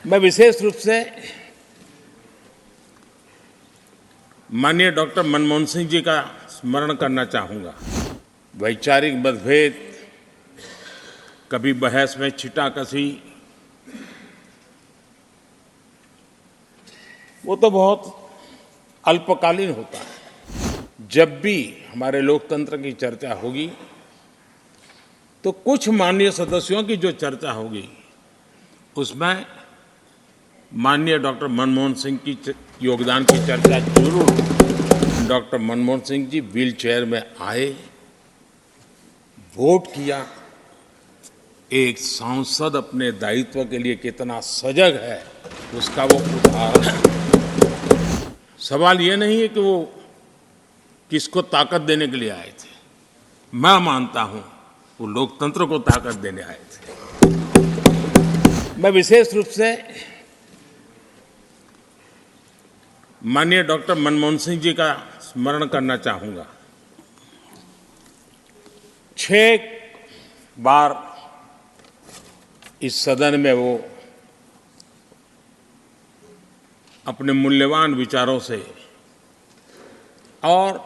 मैं विशेष रूप से माननीय डॉक्टर मनमोहन सिंह जी का स्मरण करना चाहूँगा। वैचारिक मतभेद, कभी बहस में छींटाकशी, वो तो बहुत अल्पकालीन होता है। जब भी हमारे लोकतंत्र की चर्चा होगी तो कुछ माननीय सदस्यों की जो चर्चा होगी उसमें माननीय डॉक्टर मनमोहन सिंह की योगदान की चर्चा जरूर होगी। Doctor Manmohan Singh ji wheel chair में आए, वोट किया। एक सांसद अपने दायित्व के लिए कितना सजग है उसका वो उदाहरण है। सवाल ये नहीं है कि वो किसको ताकत देने के लिए आए थे। मैं मानता हूं वो लोकतंत्र को ताकत देने आए थे। मैं विशेष रूप से माननीय डॉक्टर मनमोहन सिंह जी का स्मरण करना चाहूँगा। 6 बार इस सदन में वो अपने मूल्यवान विचारों से और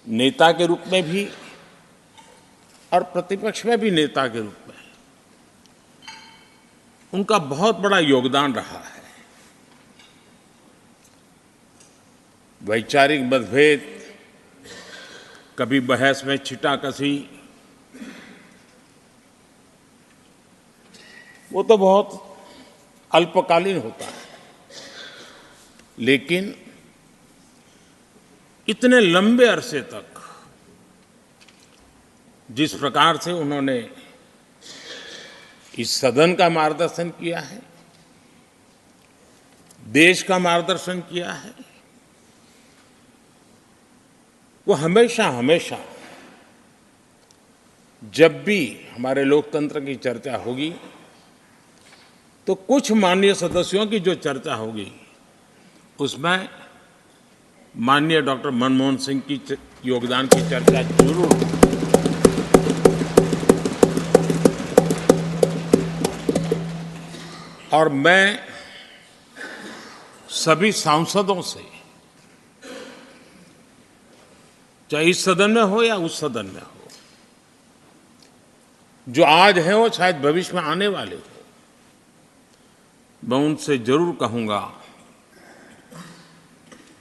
नेता के रूप में भी और प्रतिपक्ष में भी नेता के रूप में उनका बहुत बड़ा योगदान रहा है। वैचारिक मतभेद, कभी बहस में छींटाकशी, वो तो बहुत अल्पकालीन होता है। लेकिन इतने लंबे अरसे तक जिस प्रकार से उन्होंने इस सदन का मार्गदर्शन किया है, देश का मार्गदर्शन किया है, वो हमेशा हमेशा जब भी हमारे लोकतंत्र की चर्चा होगी तो कुछ माननीय सदस्यों की जो चर्चा होगी उसमें माननीय डॉक्टर मनमोहन सिंह की योगदान की चर्चा जरूर होगी। और मैं सभी सांसदों से, चाहे इस सदन में हो या उस सदन में हो, जो आज है वो शायद भविष्य में आने वाले हो, मैं उनसे जरूर कहूंगा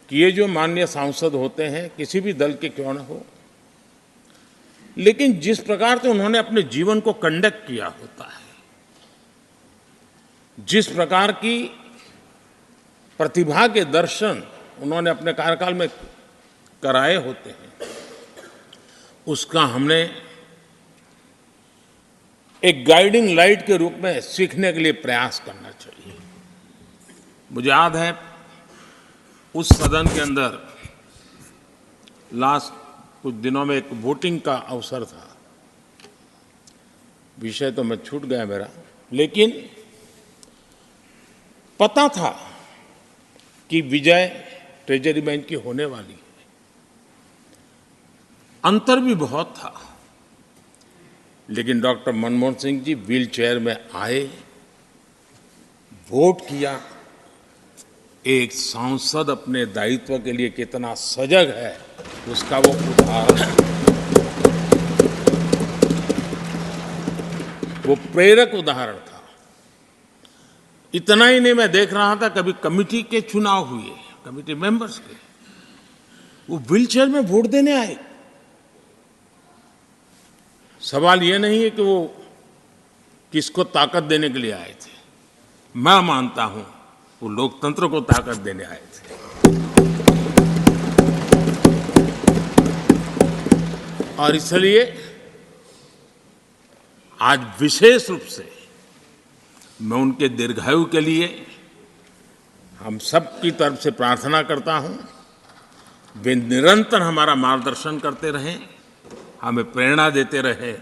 कि ये जो माननीय सांसद होते हैं किसी भी दल के क्यों न हो, लेकिन जिस प्रकार से उन्होंने अपने जीवन को कंडक्ट किया होता है, जिस प्रकार की प्रतिभा के दर्शन उन्होंने अपने कार्यकाल में कराए होते हैं, उसका हमने एक गाइडिंग लाइट के रूप में सीखने के लिए प्रयास करना चाहिए। मुझे याद है उस सदन के अंदर लास्ट कुछ दिनों में एक वोटिंग का अवसर था। विषय तो मैं छूट गया मेरा, लेकिन पता था कि विजय ट्रेजरी बैंक की होने वाली है। अंतर भी बहुत था, लेकिन doctor Manmohan Singh ji wheel chair में आए, वोट किया। एक सांसद अपने दायित्व के लिए कितना सजग है उसका वो उदाहरण है। वो प्रेरक उदाहरण था। इतना ही नहीं, मैं देख रहा था कभी कमेटी के चुनाव हुए, कमेटी मेंबर्स के, वो व्हील चेयर में वोट देने आए। सवाल ये नहीं है कि वो किसको ताकत देने के लिए आए थे। मैं मानता हूं वो लोकतंत्र को ताकत देने आए थे। और इसलिए आज विशेष रूप से मैं उनके दीर्घायु के लिए हम सब की तरफ से प्रार्थना करता हूं। वे निरंतर हमारा मार्गदर्शन करते रहें, हमें प्रेरणा देते रहें